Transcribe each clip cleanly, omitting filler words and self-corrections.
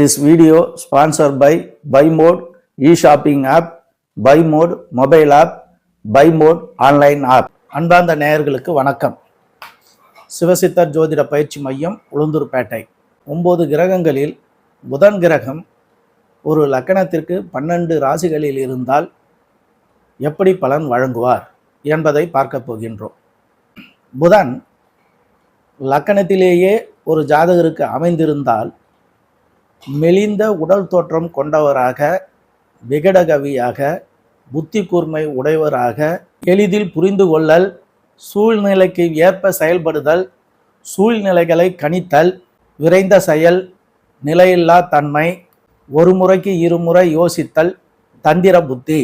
This video sponsored by BuyMode e-shopping app, BuyMode mobile app, BuyMode online app. அன்பார்ந்த நேயர்களுக்கு வணக்கம். சிவசித்தர் ஜோதிட பயிற்சி மையம் உளுந்தூர்பேட்டை. 9 கிரகங்களில் புதன் கிரகம் ஒரு லக்கணத்திற்கு 12 ராசிகளில் இருந்தால் எப்படி பலன் வழங்குவார் என்பதை பார்க்க போகின்றோம். புதன் லக்கணத்திலேயே ஒரு ஜாதகருக்கு அமைந்திருந்தால் மெலிந்த உடல் தோற்றம் கொண்டவராக, விகடகவியாக, புத்தி கூர்மை உடையவராக, எளிதில் புரிந்து கொள்ளல், சூழ்நிலைக்கு ஏற்ப செயல்படுதல், சூழ்நிலைகளை கணித்தல், விரைந்த செயல், நிலையில்லா தன்மை, ஒரு முறைக்கு இருமுறை யோசித்தல், தந்திர புத்தி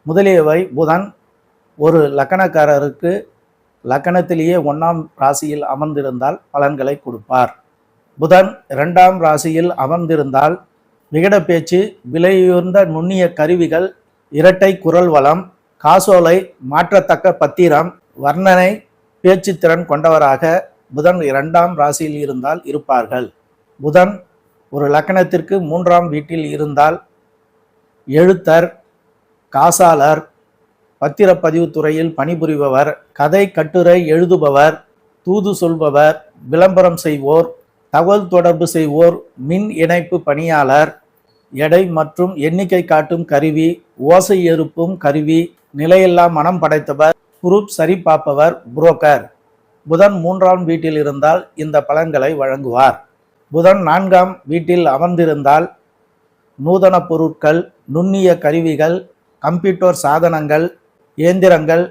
முதலியவை புதன் ஒரு லக்கணக்காரருக்கு லக்கணத்திலேயே 1ஆம் ராசியில் அமர்ந்திருந்தால் பலன்களை கொடுப்பார். புதன் 2ஆம் ராசியில் அமர்ந்திருந்தால் விகட பேச்சு, விலையுயர்ந்த நுண்ணிய கருவிகள், இரட்டை குரல் வளம், காசோலை, மாற்றத்தக்க பத்திரம், வர்ணனை, பேச்சு திறன் கொண்டவராக புதன் 2ஆம் ராசியில் இருந்தால் இருப்பார்கள். புதன் ஒரு லக்கணத்திற்கு 3ஆம் வீட்டில் இருந்தால் எழுத்தர், காசாளர், பத்திரப்பதிவு துறையில் பணிபுரிபவர், கதை கட்டுரை எழுதுபவர், தூது சொல்பவர், விளம்பரம் செய்வோர், தகவல் தொடர்பு செய்வோர், மின் இணைப்பு பணியாளர், எடை மற்றும் எண்ணிக்கை காட்டும் கருவி, ஓசை எழுப்பும் கருவி, நிலையில்லா மனம் படைத்தவர், குரூப் சரிபார்ப்பவர், புரோக்கர். புதன் 3ஆம் வீட்டில் இருந்தால் இந்த பலன்களை வழங்குவார். புதன் 4ஆம் வீட்டில் அமர்ந்திருந்தால் நூதன பொருட்கள், நுண்ணிய கருவிகள், கம்ப்யூட்டர் சாதனங்கள், இயந்திரங்கள்,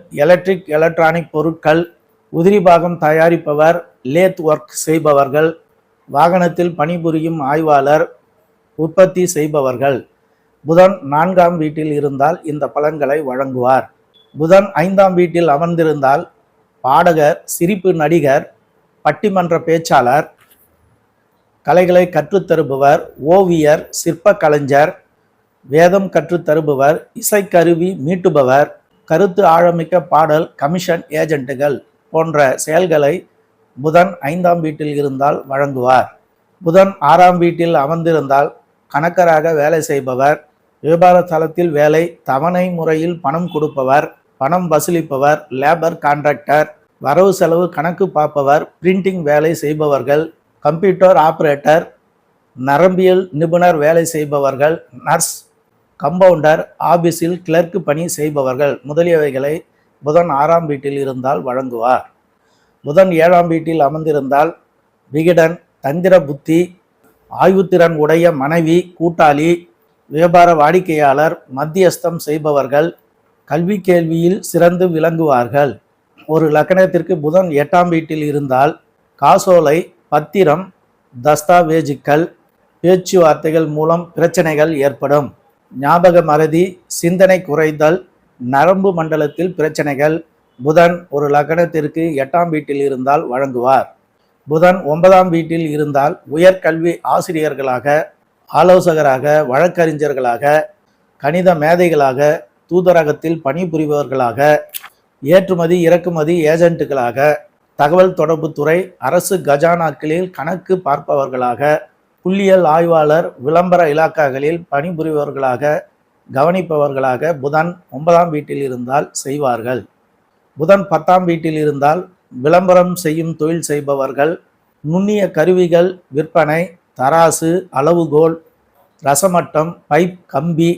எலக்ட்ரானிக் பொருட்கள், உதிரிபாகம் தயாரிப்பவர், லேத் ஒர்க் செய்பவர்கள், வாகனத்தில் பணிபுரியும் ஆய்வாளர், உற்பத்தி செய்பவர்கள். புதன் 4ஆம் வீட்டில் இருந்தால் இந்த பலன்களை வழங்குவார். புதன் 5ஆம் வீட்டில் அமர்ந்திருந்தால் பாடகர், சிரிப்பு நடிகர், பட்டிமன்ற பேச்சாளர், கலைகளை கற்றுத்தருபவர், ஓவியர், சிற்ப கலைஞர், வேதம் கற்றுத்தருபவர், இசைக்கருவி மீட்டுபவர், கருத்து ஆழமிக்க பாடல், கமிஷன் ஏஜென்ட்டுகள் போன்ற செயல்களை புதன் 5ஆம் வீட்டில் இருந்தால் வழங்குவார். புதன் 6ஆம் வீட்டில் அமர்ந்திருந்தால் கணக்கராக வேலை செய்பவர், வியாபார தளத்தில் வேலை, தவணை முறையில் பணம் கொடுப்பவர், பணம் வசூலிப்பவர், லேபர் கான்ட்ராக்டர், வரவு செலவு கணக்கு பார்ப்பவர், பிரிண்டிங் வேலை செய்பவர்கள், கம்ப்யூட்டர் ஆபரேட்டர், நரம்பியல் நிபுணர் வேலை செய்பவர்கள், நர்ஸ், கம்பவுண்டர், ஆபீஸில் கிளர்க்கு பணி செய்பவர்கள் முதலியவைகளை புதன் 6ஆம் வீட்டில் இருந்தால் வழங்குவார். புதன் 7ஆம் வீட்டில் அமர்ந்திருந்தால் விகடன், தந்திர புத்தி, ஆய்வுத்திறன் உடைய மனைவி, கூட்டாளி, வியாபார வாடிக்கையாளர், மத்தியஸ்தம் செய்பவர்கள், கல்வி கேள்வியில் சிறந்து விளங்குவார்கள். ஒரு லக்கணத்திற்கு புதன் 8ஆம் வீட்டில் இருந்தால் காசோலை, பத்திரம், தஸ்தாவேஜுக்கள், பேச்சுவார்த்தைகள் மூலம் பிரச்சனைகள் ஏற்படும். ஞாபக மறதி, சிந்தனை குறைதல், நரம்பு மண்டலத்தில் பிரச்சனைகள் புதன் ஒரு லக்கணத்திற்கு 8ஆம் வீட்டில் இருந்தால் வழங்குவார். புதன் 9ஆம் வீட்டில் இருந்தால் உயர்கல்வி ஆசிரியர்களாக, ஆலோசகராக, வழக்கறிஞர்களாக, கணித மேதைகளாக, தூதரகத்தில் பணிபுரிபவர்களாக, ஏற்றுமதி இறக்குமதி ஏஜென்ட்டுகளாக, தகவல் தொடர்பு துறை, அரசு கஜானாக்களில் கணக்கு பார்ப்பவர்களாக, புள்ளியியல் ஆய்வாளர், விளம்பர இலாக்காக்களில் பணிபுரிபவர்களாக, கவனிப்பவர்களாக புதன் 9ஆம் வீட்டில் இருந்தால் செய்வார்கள். புதன் 10ஆம் வீட்டில் இருந்தால் விளம்பரம் செய்யும் தொழில் செய்பவர்கள், நுண்ணிய கருவிகள் விற்பனை, தராசு, அளவுகோல், ரசமட்டம், பைப், கம்பி,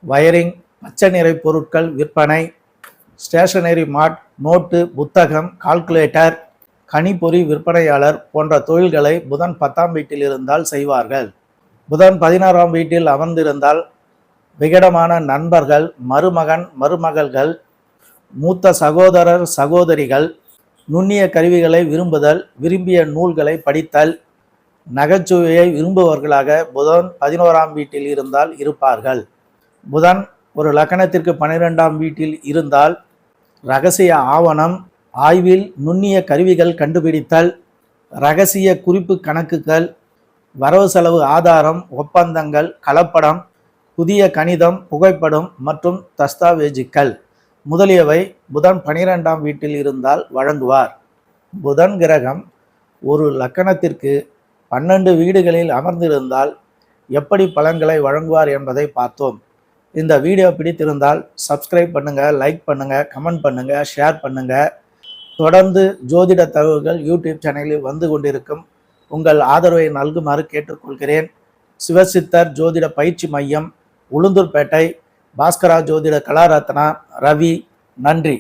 வயரிங், பச்சை நிறை பொருட்கள் விற்பனை, ஸ்டேஷனரி மார்ட், நோட்டு, புத்தகம், கால்குலேட்டர், கணிப்பொறி விற்பனையாளர் போன்ற தொழில்களை புதன் 10ஆம் வீட்டில் இருந்தால் செய்வார்கள். புதன் 16ஆம் வீட்டில் அமர்ந்திருந்தால் விகடமான நண்பர்கள், மருமகன், மருமகள்கள், மூத்த சகோதரர், சகோதரிகள், நுண்ணிய கருவிகளை விரும்புதல், விரும்பிய நூல்களை படித்தல், நகைச்சுவையை விரும்புபவர்களாக புதன் 11ஆம் வீட்டில் இருந்தால் இருப்பார்கள். புதன் ஒரு லக்கணத்திற்கு 12ஆம் வீட்டில் இருந்தால் இரகசிய ஆவணம், ஆய்வில் நுண்ணிய கருவிகள் கண்டுபிடித்தல், இரகசிய குறிப்பு கணக்குகள், வரவு செலவு ஆதாரம், ஒப்பந்தங்கள், கலப்படம், புதிய கணிதம், புகைப்படம் மற்றும் தஸ்தாவேஜுக்கள் முதலியவை புதன் 12ஆம் வீட்டில் இருந்தால் வழங்குவார். புதன் கிரகம் ஒரு லக்கணத்திற்கு 12 வீடுகளில் அமர்ந்திருந்தால் எப்படி பலன்களை வழங்குவார் என்பதை பார்த்தோம். இந்த வீடியோ பிடித்திருந்தால் சப்ஸ்கிரைப் பண்ணுங்கள், லைக் பண்ணுங்கள், கமெண்ட் பண்ணுங்கள், ஷேர் பண்ணுங்கள். தொடர்ந்து ஜோதிட தகவல்கள் யூடியூப் சேனலில் வந்து கொண்டிருக்கும். உங்கள் ஆதரவை நல்குமாறு கேட்டுக்கொள்கிறேன். சிவசித்தர் ஜோதிட பயிற்சி மையம், உளுந்தூர்பேட்டை, பாஸ்கரா ஜோதிட கலாரத்னா, ரவி. நன்றி.